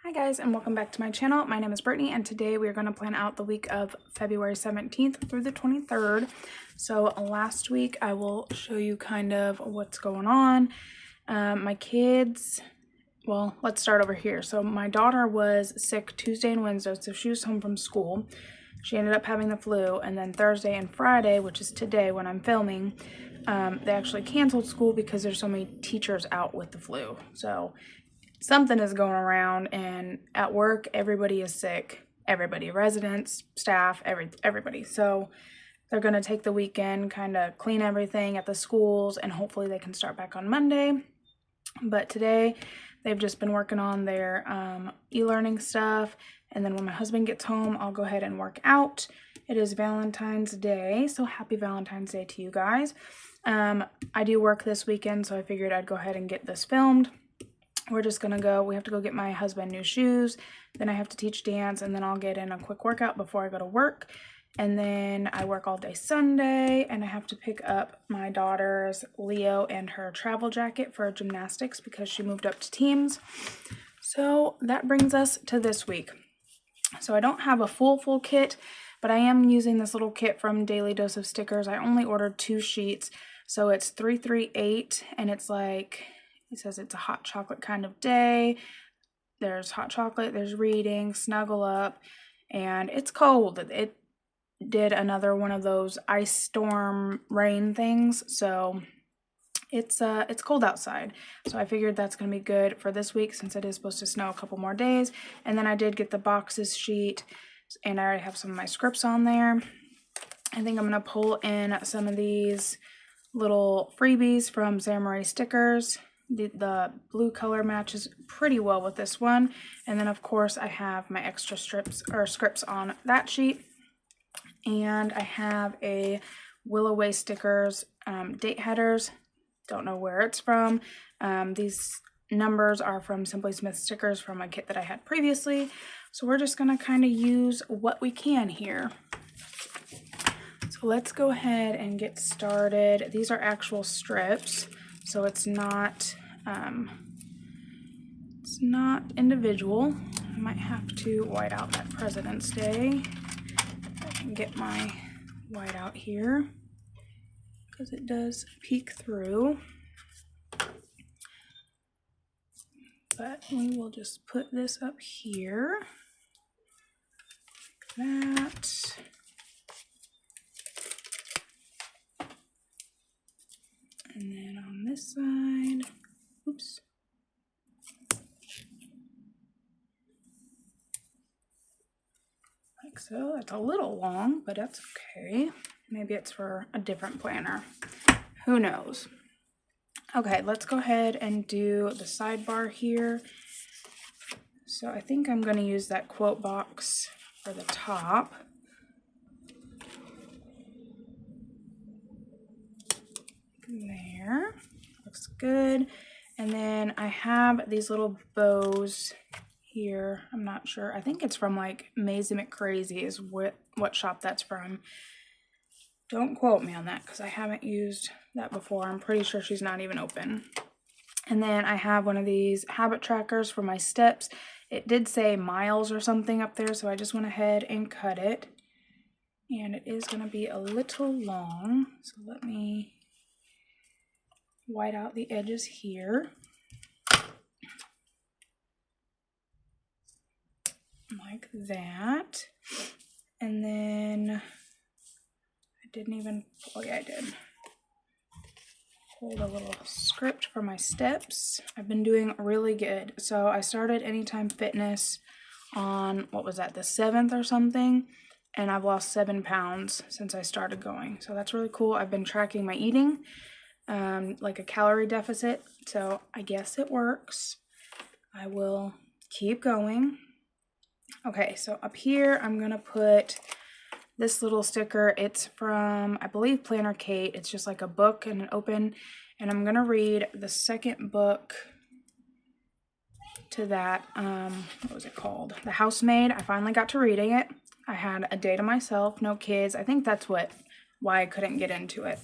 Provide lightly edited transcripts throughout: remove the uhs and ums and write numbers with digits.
Hi guys, and welcome back to my channel. My name is Brittany, and today we are going to plan out the week of February 17th through the 23rd. So last week I will show you kind of what's going on. My kids, well, let's start over here. So my daughter was sick Tuesday and Wednesday, so she was home from school. She ended up having the flu, and then Thursday and Friday, which is today when I'm filming, they actually canceled school because there's so many teachers out with the flu. So something is going around, and at work everybody is sick. Everybody, residents, staff, everybody. So they're going to take the weekend, kind of clean everything at the schools, and hopefully they can start back on Monday. But today they've just been working on their e-learning stuff, and then when my husband gets home I'll go ahead and work out. It is Valentine's Day, so happy Valentine's Day to you guys. I do work this weekend, so I figured I'd go ahead and get this filmed. We're just gonna go, we have to go get my husband new shoes, then I have to teach dance, and then I'll get in a quick workout before I go to work. And then I work all day Sunday, and I have to pick up my daughter's Leo and her travel jacket for gymnastics because she moved up to teams. So that brings us to this week. So I don't have a full kit, but I am using this little kit from Daily Dose of Stickers. I only ordered 2 sheets, so it's 338, and it's like, it says it's a hot chocolate kind of day. There's hot chocolate, there's reading, snuggle up, and it's cold. It did another one of those ice storm rain things, so it's cold outside. So I figured that's gonna be good for this week since it is supposed to snow a couple more days. And then I did get the boxes sheet, and I already have some of my scripts on there. I think I'm gonna pull in some of these little freebies from Sarah Marie Stickers. The blue color matches pretty well with this one, and then of course I have my extra scripts on that sheet, and I have a Will Away Stickers date headers. Don't know where it's from. These numbers are from Simply Smith Stickers from a kit that I had previously, so we're just gonna kind of use what we can here. So let's go ahead and get started. These are actual strips, so it's not individual. I might have to white out that President's Day. I can get my white out here because it does peek through. But we will just put this up here like that. And then on this side, oops. Like so. That's a little long, but that's okay. Maybe it's for a different planner. Who knows? Okay, let's go ahead and do the sidebar here. So I think I'm going to use that quote box for the top. There, looks good. And then I have these little bows here. I'm not sure. I think it's from like Maisie McCrazy is what shop that's from. Don't quote me on that because I haven't used that before. I'm pretty sure she's not even open. And then I have one of these habit trackers for my steps. It did say miles or something up there, so I just went ahead and cut it. And it is going to be a little long, so let me white out the edges here. Like that. And then I didn't even, oh yeah I did. Hold a little script for my steps. I've been doing really good. So I started Anytime Fitness on, what was that, the 7th or something? And I've lost 7 pounds since I started going. So that's really cool. I've been tracking my eating, like a calorie deficit. So I guess it works. I will keep going. Okay, so up here I'm gonna put this little sticker. It's from, I believe, Planner Kate. It's just like a book and an open, and I'm gonna read the second book to that. What was it called? The Housemaid. I finally got to reading it. I had a day to myself, no kids. I think that's why I couldn't get into it.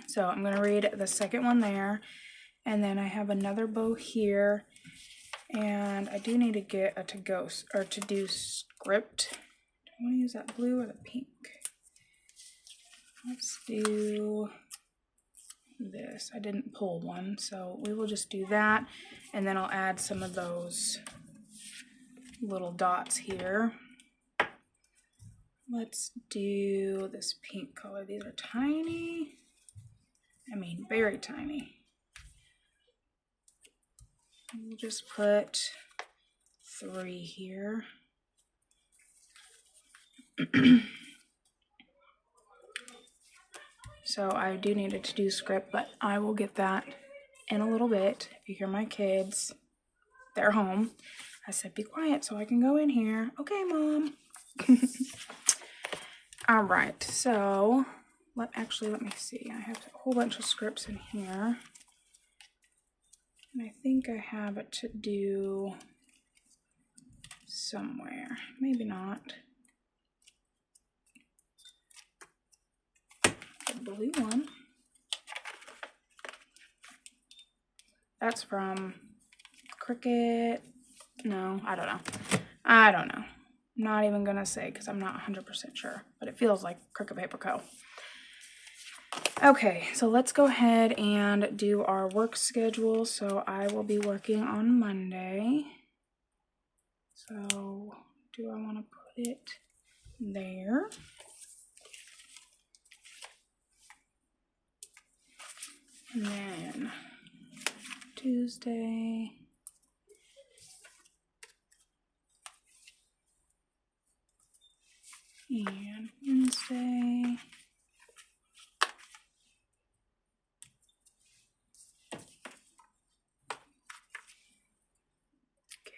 So I'm gonna read the second one there, and then I have another bow here. And I do need to get a to-do script. Do I want to use that blue or the pink? Let's do this. I didn't pull one, so we will just do that. And then I'll add some of those little dots here. Let's do this pink color. These are tiny. I mean, very tiny. We'll just put 3 here. So I do need a to-do script, but I will get that in a little bit. If you hear my kids, they're home. I said, be quiet so I can go in here. Okay, Mom. All right, so let me see. I have a whole bunch of scripts in here. And I think I have a to-do somewhere. Maybe not. The blue one. That's from Cricut. No, I don't know. I don't know. I'm not even gonna say because I'm not 100% sure, but it feels like Cricut Paper Co. Okay, so let's go ahead and do our work schedule. So I will be working on Monday. So do I want to put it there? And then Tuesday. And Wednesday.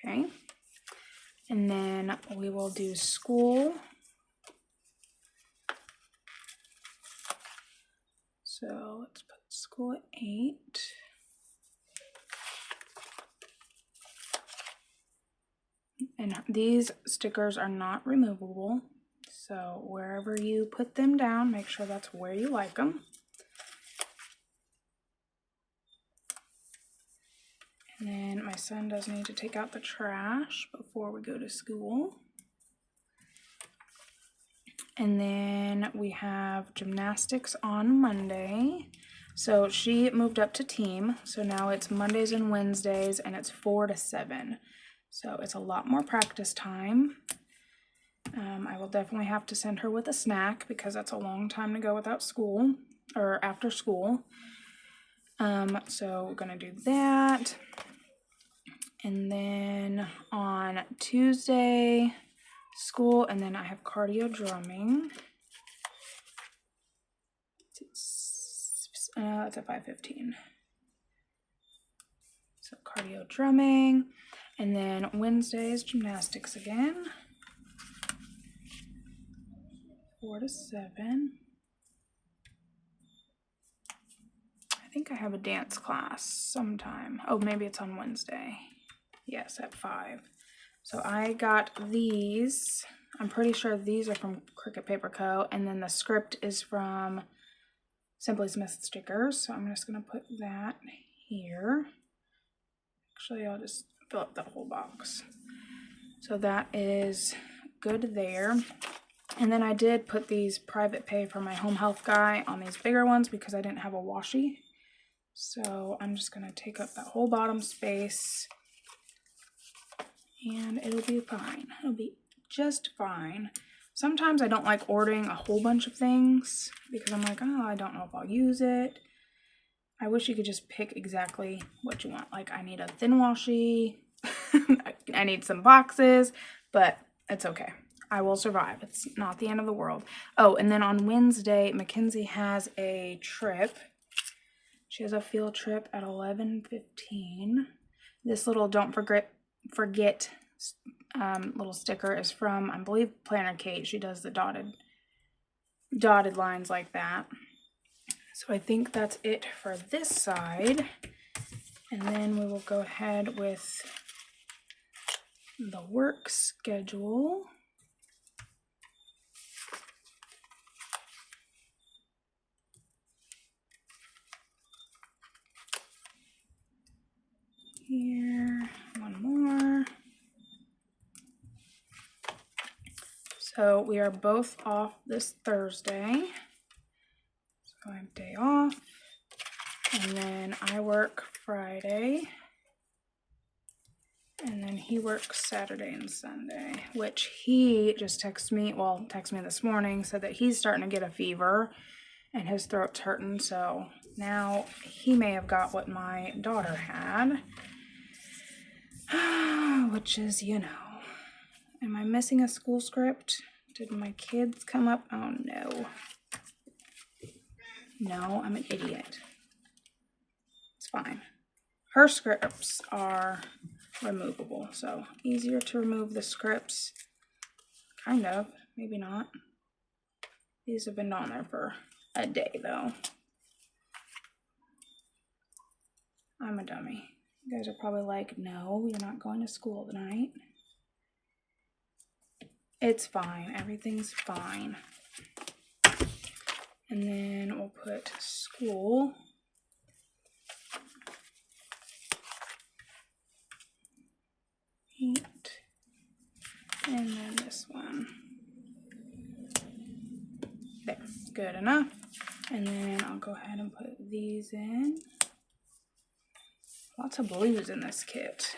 Okay. And then we will do school. So let's put school at 8. And these stickers are not removable. So wherever you put them down, make sure that's where you like them. And then my son does need to take out the trash before we go to school. And then we have gymnastics on Monday. So she moved up to team. So now it's Mondays and Wednesdays and it's 4 to 7. So it's a lot more practice time. I will definitely have to send her with a snack because that's a long time to go without school or after school. So we're gonna do that. And then on Tuesday, school, and then I have cardio drumming. It's at 5:15. So cardio drumming, and then Wednesdays gymnastics again. 4 to 7. I think I have a dance class sometime. Oh, maybe it's on Wednesday. Yes, at 5. So I got these. I'm pretty sure these are from Cricut Paper Co. And then the script is from Simply Smith Stickers. So I'm just going to put that here. Actually, I'll just fill up the whole box. So that is good there. And then I did put these private pay for my home health guy on these bigger ones because I didn't have a washi. So I'm just going to take up that whole bottom space. And it'll be fine. It'll be just fine. Sometimes I don't like ordering a whole bunch of things because I'm like, oh, I don't know if I'll use it. I wish you could just pick exactly what you want. Like, I need a thin washi. I need some boxes, but it's okay. I will survive. It's not the end of the world. Oh, and then on Wednesday, Mackenzie has a trip. She has a field trip at 11:15. This little don't forget little sticker is from, I believe, Planner Kate. She does the dotted lines like that. So I think that's it for this side. And then we will go ahead with the work schedule. Here, one more. So we are both off this Thursday. So I have day off. And then I work Friday. And then he works Saturday and Sunday, which he just texted me this morning, said that he's starting to get a fever and his throat's hurting. So now he may have got what my daughter had, which is, you know, am I missing a school script? Did my kids come up? Oh no. No, I'm an idiot. It's fine. Her scripts are removable, so easier to remove the scripts. Kind of, maybe not. These have been on there for a day though. I'm a dummy. You guys are probably like, no, you're not going to school tonight. It's fine, everything's fine. And then we'll put school. And then this one. There, good enough. And then I'll go ahead and put these in. Lots of blues in this kit.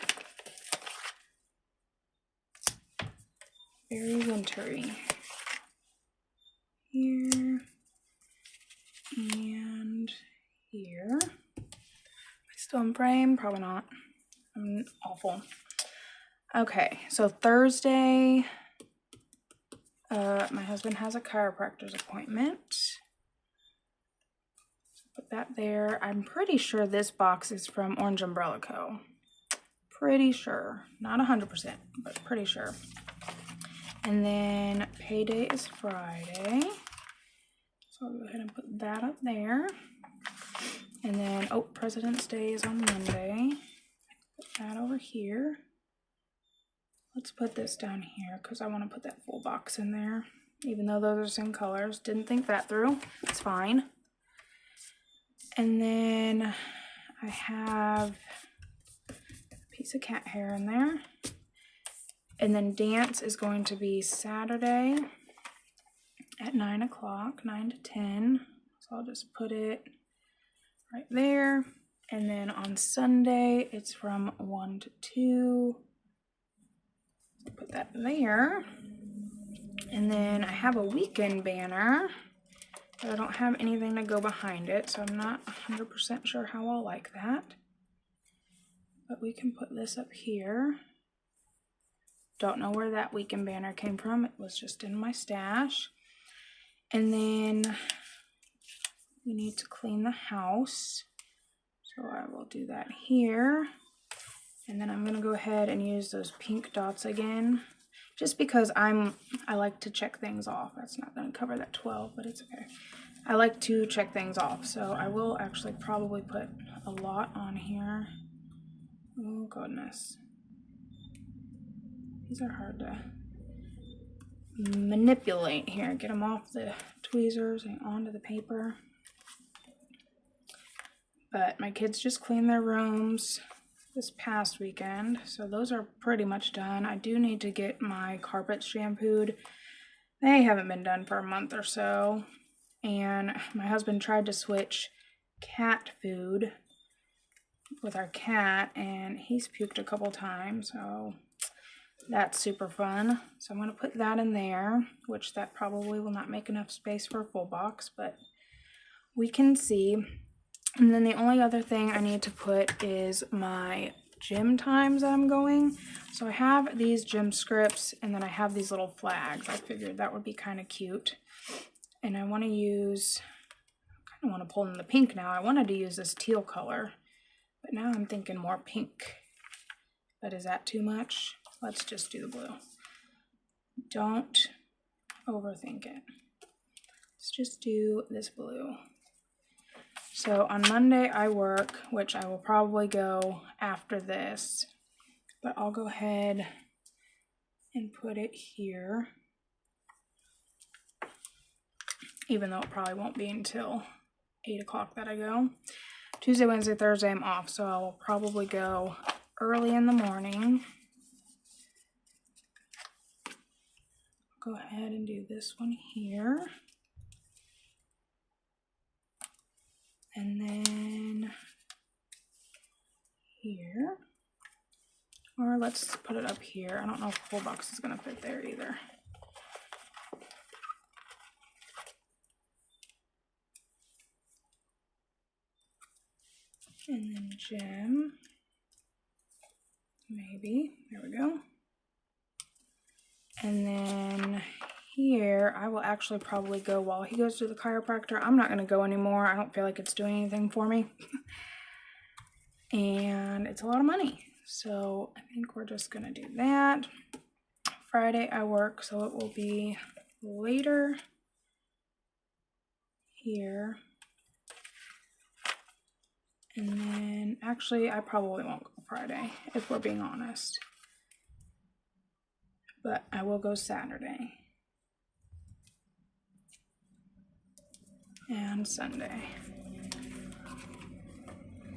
Very wintry. Here and here. Am I still in frame? Probably not. I'm awful. Okay, so Thursday, my husband has a chiropractor's appointment. So put that there. I'm pretty sure this box is from Orange Umbrella Co. Pretty sure. Not 100%, but pretty sure. And then payday is Friday. So I'll go ahead and put that up there. And then, oh, President's Day is on Monday. Put that over here. Let's put this down here because I want to put that full box in there. Even though those are the same colors. Didn't think that through. It's fine. And then I have a piece of cat hair in there. And then dance is going to be Saturday at 9 o'clock, 9 to 10. So I'll just put it right there. And then on Sunday, it's from 1 to 2. Put that there. And then I have a weekend banner, but I don't have anything to go behind it, so I'm not 100% sure how I'll like that. But we can put this up here. Don't know where that weekend banner came from. It was just in my stash. And then we need to clean the house. So I will do that here. And then I'm going to go ahead and use those pink dots again. Just because I like to check things off. That's not going to cover that 12, but it's okay. I like to check things off. So I will actually probably put a lot on here. Oh, goodness. These are hard to manipulate here. Get them off the tweezers and onto the paper. But my kids just cleaned their rooms this past weekend, so those are pretty much done. I do need to get my carpets shampooed. They haven't been done for a month or so. And my husband tried to switch cat food with our cat, and he's puked a couple times, so that's super fun. So I'm going to put that in there, which that probably will not make enough space for a full box, but we can see. And then the only other thing I need to put is my gym times that I'm going. So I have these gym scripts, and then I have these little flags. I figured that would be kind of cute. And I want to use, I kind of want to pull in the pink now. I wanted to use this teal color, but now I'm thinking more pink. But is that too much? Let's just do the blue. Don't overthink it. Let's just do this blue. So on Monday I work, which I will probably go after this, but I'll go ahead and put it here, even though it probably won't be until 8 o'clock that I go. Tuesday, Wednesday, Thursday I'm off, so I will probably go early in the morning. Go ahead and do this one here. And then here. Or let's put it up here. I don't know if the whole box is gonna fit there either. And then Jim. Maybe. There we go. And then here, I will actually probably go while he goes to the chiropractor. I'm not going to go anymore. I don't feel like it's doing anything for me. And it's a lot of money. So I think we're just going to do that. Friday I work, so it will be later here. And then, actually, I probably won't go Friday, if we're being honest. But I will go Saturday. And Sunday.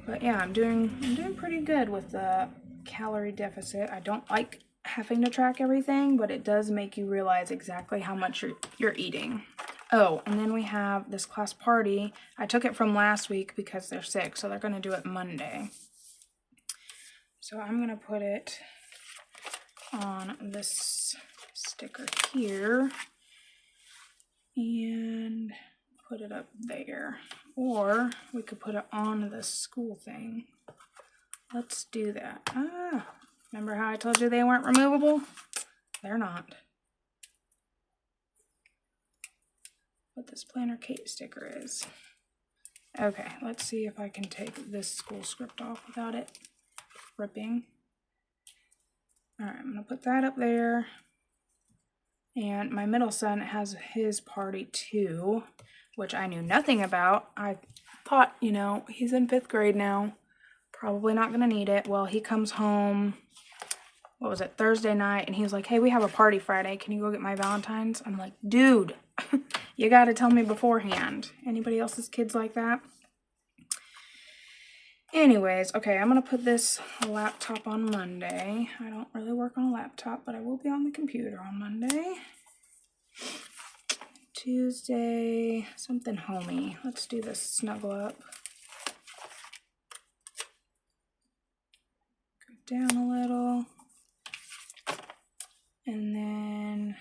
But yeah, I'm doing pretty good with the calorie deficit. I don't like having to track everything, but it does make you realize exactly how much you're eating. Oh, and then we have this class party. I took it from last week because they're sick, so they're going to do it Monday. So I'm going to put it on this sticker here and put it up there. Or we could put it on the school thing. Let's do that. Remember how I told you they weren't removable? They're not. What this Planner Kate sticker is. Okay, let's see if I can take this school script off without it ripping. Alright, I'm going to put that up there. And my middle son has his party too, which I knew nothing about. I thought, you know, he's in 5th grade now. Probably not going to need it. Well, he comes home, what was it, Thursday night, and he was like, hey, we have a party Friday. Can you go get my Valentine's? I'm like, dude, you got to tell me beforehand. Anybody else's kids like that? Anyways, okay, I'm going to put this laptop on Monday. I don't really work on a laptop, but I will be on the computer on Monday. Tuesday, something homey. Let's do this snuggle up. Go down a little. And then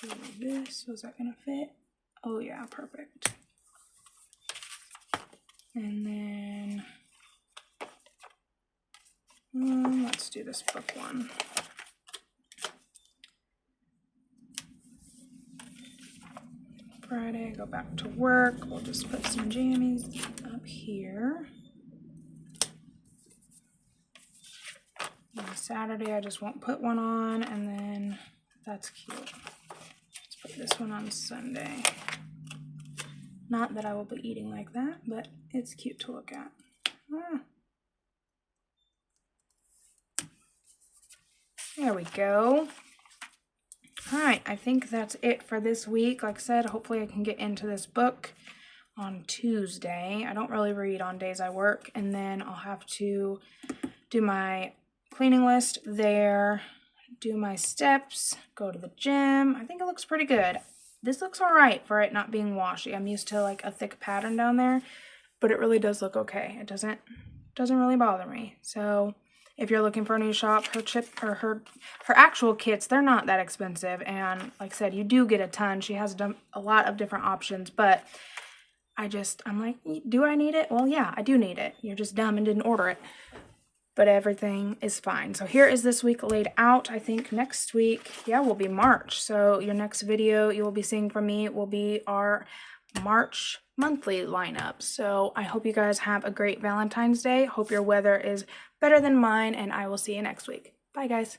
do this. Was that going to fit? Oh yeah, perfect. And then let's do this book one. Friday, go back to work. We'll just put some jammies up here. And Saturday, I just won't put one on, and then that's cute. Let's put this one on Sunday. Not that I will be eating like that, but it's cute to look at. There we go. Alright, I think that's it for this week. Like I said, hopefully I can get into this book on Tuesday. I don't really read on days I work, and then I'll have to do my cleaning list there, do my steps, go to the gym. I think it looks pretty good. This looks alright for it not being washy. I'm used to like a thick pattern down there, but it really does look okay. It doesn't really bother me. So if you're looking for a new shop, her actual kits, they're not that expensive, and like I said, you do get a ton. She has a lot of different options, but I'm like, do I need it? Well, yeah, I do need it. You're just dumb and didn't order it. But everything is fine. So here is this week laid out. I think next week, yeah, will be March. So your next video you will be seeing from me will be our March monthly lineup. So I hope you guys have a great Valentine's Day. Hope your weather is better than mine, and I will see you next week. Bye, guys.